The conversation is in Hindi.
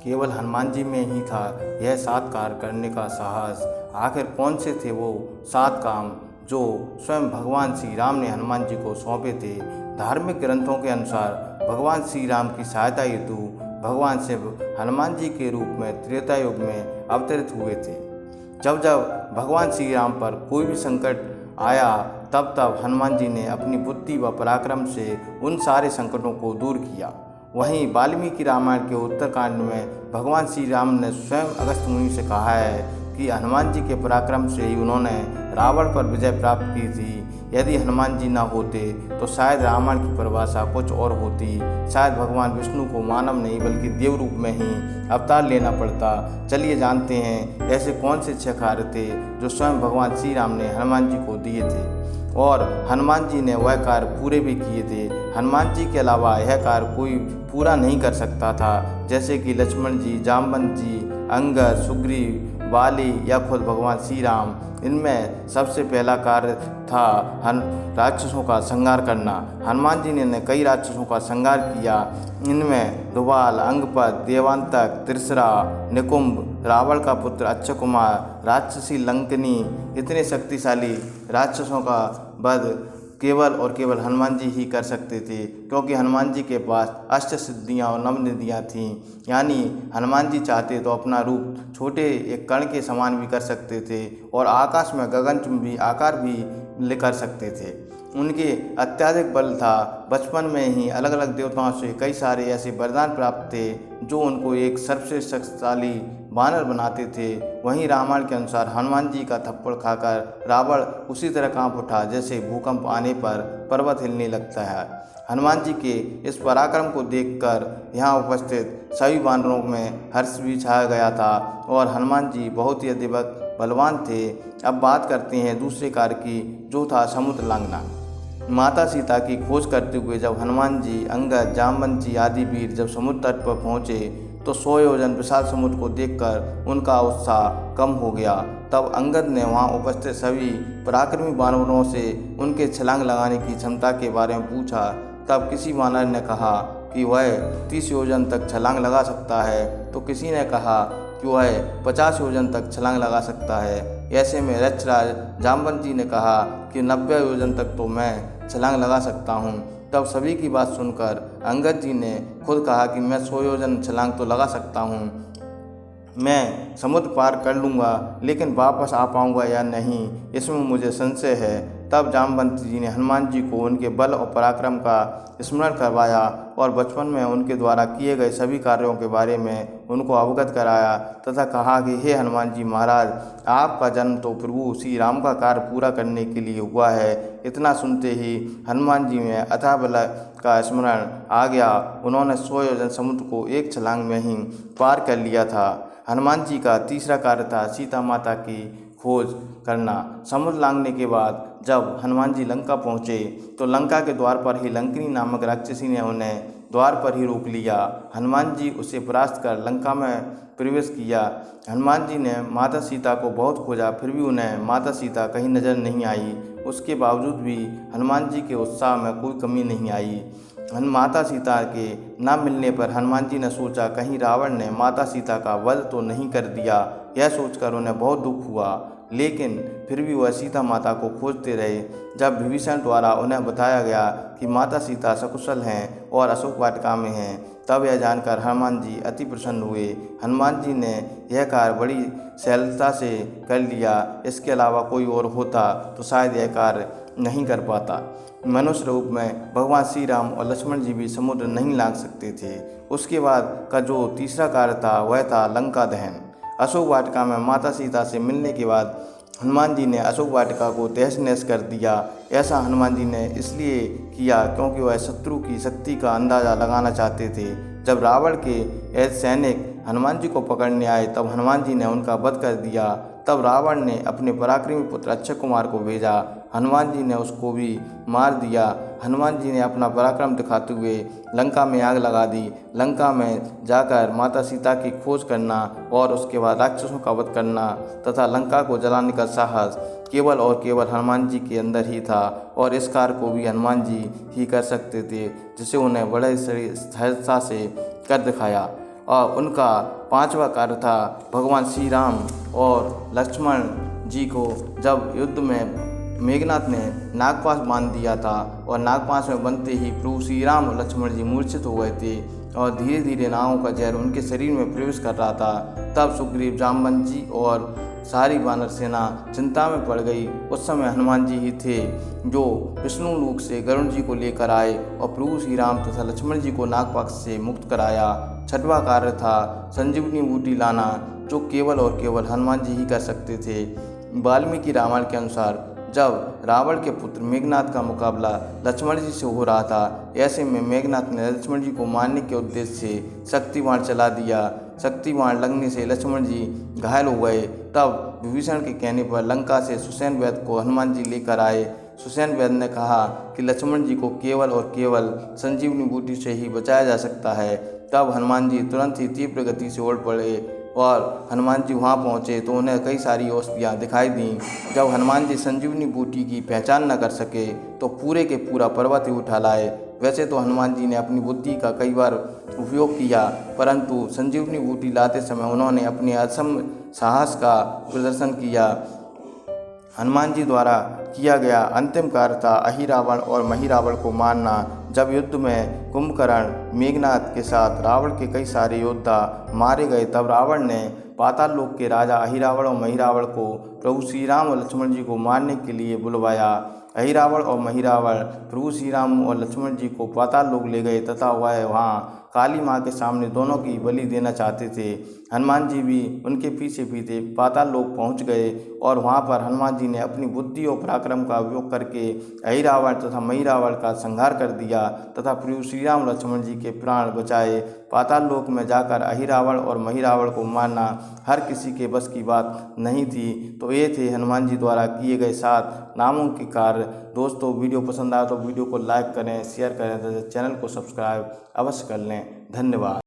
केवल हनुमान जी में ही था यह 7 कार्य करने का साहस। आखिर कौन से थे वो 7 काम जो स्वयं भगवान श्री राम ने हनुमान जी को सौंपे थे? धार्मिक ग्रंथों के अनुसार भगवान श्री राम की सहायता हेतु भगवान शिव हनुमान जी के रूप में त्रेता युग में अवतरित हुए थे। जब जब भगवान श्री राम पर कोई भी संकट आया तब तब हनुमान जी ने अपनी बुद्धि व पराक्रम से उन सारे संकटों को दूर किया। वहीं वाल्मीकि रामायण के उत्तरकांड में भगवान श्री राम ने स्वयं अगस्त्य मुनि से कहा है कि हनुमान जी के पराक्रम से ही उन्होंने रावण पर विजय प्राप्त की थी। यदि हनुमान जी न होते तो शायद रामायण की परिभाषा कुछ और होती। शायद भगवान विष्णु को मानव नहीं बल्कि देव रूप में ही अवतार लेना पड़ता। चलिए जानते हैं ऐसे कौन से 6 कार्य थे जो स्वयं भगवान श्री राम ने हनुमान जी को दिए थे और हनुमान जी ने वह कार्य पूरे भी किए थे। हनुमान जी के अलावा यह कार्य कोई पूरा नहीं कर सकता था, जैसे कि लक्ष्मण जी, जामवंत जी, अंगद, सुग्रीव, वाली या खुद भगवान श्री राम। इनमें सबसे पहला कार्य था राक्षसों का संहार करना। हनुमान जी ने कई राक्षसों का संहार किया। इनमें दुबाल, अंगपद, देवांतक, त्रिशरा, निकुंभ, रावण का पुत्र अक्षकुमार, राक्षसी लंकनी। इतने शक्तिशाली राक्षसों का वध केवल और केवल हनुमान जी ही कर सकते थे, क्योंकि हनुमान जी के पास अष्ट सिद्धियाँ और नवनिधियाँ थीं। यानी हनुमान जी चाहते तो अपना रूप छोटे एक कण के समान भी कर सकते थे और आकाश में गगनचुंबी आकार भी कर सकते थे। उनके अत्याधिक बल था। बचपन में ही अलग अलग देवताओं से कई सारे ऐसे वरदान प्राप्त थे जो उनको एक सर्वश्रेष्ठ शक्तिशाली वानर बनाते थे। वहीं रामायण के अनुसार हनुमान जी का थप्पड़ खाकर रावण उसी तरह कांप उठा जैसे भूकंप आने पर पर्वत हिलने लगता है। हनुमान जी के इस पराक्रम को देखकर यहाँ उपस्थित सभी वानरों में हर्ष भी छाया गया था और हनुमान जी बहुत ही अधिक बलवान थे। अब बात करते हैं दूसरे कार्य की, जो था समुद्र लांघना। माता सीता की खोज करते हुए जब हनुमान जी, अंगद, जामवंत जी आदि वीर जब समुद्र तट पर पहुँचे तो 100 योजन विशाल समुद्र को देखकर उनका उत्साह कम हो गया। तब अंगद ने वहां उपस्थित सभी पराक्रमी वानरों से उनके छलांग लगाने की क्षमता के बारे में पूछा। तब किसी वानर ने कहा कि वह 30 योजन तक छलांग लगा सकता है, तो किसी ने कहा कि वह 50 योजन तक छलांग लगा सकता है। ऐसे में रक्षराज जामवंत जी ने कहा कि 90 योजन तक तो मैं छलांग लगा सकता हूँ। तब सभी की बात सुनकर अंगद जी ने खुद कहा कि मैं 100 योजन छलांग तो लगा सकता हूँ, मैं समुद्र पार कर लूँगा, लेकिन वापस आ पाऊँगा या नहीं इसमें मुझे संशय है। तब जामवंत जी ने हनुमान जी को उनके बल और पराक्रम का स्मरण करवाया और बचपन में उनके द्वारा किए गए सभी कार्यों के बारे में उनको अवगत कराया तथा कहा कि हे हनुमान जी महाराज, आपका जन्म तो प्रभु श्री राम का कार्य पूरा करने के लिए हुआ है। इतना सुनते ही हनुमान जी में अथाह बल का स्मरण आ गया। उन्होंने 100 योजन समुद्र को एक छलांग में ही पार कर लिया था। हनुमान जी का तीसरा कार्य था सीता माता की खोज करना। समुद्र लांघने के बाद जब हनुमान जी लंका पहुँचे तो लंका के द्वार पर ही लंकिनी नामक राक्षसी ने उन्हें द्वार पर ही रोक लिया। हनुमान जी उसे परास्त कर लंका में प्रवेश किया। हनुमान जी ने माता सीता को बहुत खोजा, फिर भी उन्हें माता सीता कहीं नज़र नहीं आई। उसके बावजूद भी हनुमान जी के उत्साह में कोई कमी नहीं आई। माता सीता के न मिलने पर हनुमान जी ने सोचा कहीं रावण ने माता सीता का वध तो नहीं कर दिया। यह सोचकर उन्हें बहुत दुख हुआ, लेकिन फिर भी वह सीता माता को खोजते रहे। जब विभीषण द्वारा उन्हें बताया गया कि माता सीता सकुशल हैं और अशोक वाटिका में हैं, तब यह जानकर हनुमान जी अति प्रसन्न हुए। हनुमान जी ने यह कार्य बड़ी सरलता से कर लिया। इसके अलावा कोई और होता तो शायद यह कार्य नहीं कर पाता। मनुष्य रूप में भगवान श्री राम और लक्ष्मण जी भी समुद्र नहीं लांघ सकते थे। उसके बाद का जो तीसरा कार्य था वह था लंका दहन। अशोक वाटिका में माता सीता से मिलने के बाद हनुमान जी ने अशोक वाटिका को तहस नहस कर दिया। ऐसा हनुमान जी ने इसलिए किया क्योंकि वह शत्रु की शक्ति का अंदाज़ा लगाना चाहते थे। जब रावण के सैनिक हनुमान जी को पकड़ने आए तब हनुमान जी ने उनका वध कर दिया। तब रावण ने अपने पराक्रमी पुत्र अक्षय कुमार को भेजा। हनुमान जी ने उसको भी मार दिया। हनुमान जी ने अपना पराक्रम दिखाते हुए लंका में आग लगा दी। लंका में जाकर माता सीता की खोज करना और उसके बाद राक्षसों का वध करना तथा लंका को जलाने का साहस केवल और केवल हनुमान जी के अंदर ही था और इस कार्य को भी हनुमान जी ही कर सकते थे, जिसे उन्हें बड़े सहजता से कर दिखाया। और उनका पांचवा कार्य था भगवान श्री राम और लक्ष्मण जी को जब युद्ध में मेघनाथ ने नागपाश बांध दिया था और नागपाश में बनते ही प्रभु श्री राम और लक्ष्मण जी मूर्छित हो गए थे और धीरे धीरे नागों का जहर उनके शरीर में प्रवेश कर रहा था। तब सुग्रीव, जामवंत जी और सारी वानर सेना चिंता में पड़ गई। उस समय हनुमान जी ही थे जो विष्णु लोक से गरुण जी को लेकर आए और प्रभु श्री राम तथा लक्ष्मण जी को नागपाश से मुक्त कराया। छठवां कार्य था संजीवनी बूटी लाना, जो केवल और केवल हनुमान जी ही कर सकते थे। वाल्मीकि रामायण के अनुसार जब रावण के पुत्र मेघनाथ का मुकाबला लक्ष्मण जी से हो रहा था, ऐसे में मेघनाथ ने लक्ष्मण जी को मारने के उद्देश्य से शक्ति बाण चला दिया। शक्ति बाण लगने से लक्ष्मण जी घायल हो गए। तब विभीषण के कहने पर लंका से सुसेन वैद्य को हनुमान जी लेकर आए। सुसेन वैद्य ने कहा कि लक्ष्मण जी को केवल और केवल संजीवनी बूटी से ही बचाया जा सकता है। तब हनुमान जी तुरंत ही तीव्र गति से उड़ पड़े और हनुमान जी वहाँ पहुँचे तो उन्हें कई सारी औषधियाँ दिखाई दीं। जब हनुमान जी संजीवनी बूटी की पहचान न कर सके तो पूरे के पूरा पर्वत ही उठा लाए। वैसे तो हनुमान जी ने अपनी बुद्धि का कई बार उपयोग किया, परंतु संजीवनी बूटी लाते समय उन्होंने अपने असम साहस का प्रदर्शन किया। हनुमान जी द्वारा किया गया अंतिम कार्य था अहिरावण और महिरावण को मारना। जब युद्ध में कुंभकर्ण, मेघनाथ के साथ रावण के कई सारे योद्धा मारे गए, तब रावण ने पाताल लोक के राजा अहिरावण और महिरावण को प्रभु श्री राम और लक्ष्मण जी को मारने के लिए बुलवाया। अहिरावण और महिरावण प्रभु श्री राम और लक्ष्मण जी को पाताल लोक ले गए तथा वह वहाँ काली माँ के सामने दोनों की बलि देना चाहते थे। हनुमान जी भी उनके पीछे पीछे पाताल लोक पहुँच गए और वहाँ पर हनुमान जी ने अपनी बुद्धि और पराक्रम का उपयोग करके अहिरावण तथा महिरावण का संहार कर दिया तथा प्रभु श्री राम लक्ष्मण जी के प्राण बचाए। पाताल लोक में जाकर अहिरावण और महिरावण को मारना हर किसी के बस की बात नहीं थी। तो ये थे हनुमान जी द्वारा किए गए 7 नामों के कार्य। दोस्तों, वीडियो पसंद आया तो वीडियो को लाइक करें, शेयर करें तथा चैनल को सब्सक्राइब अवश्य कर लें। धन्यवाद।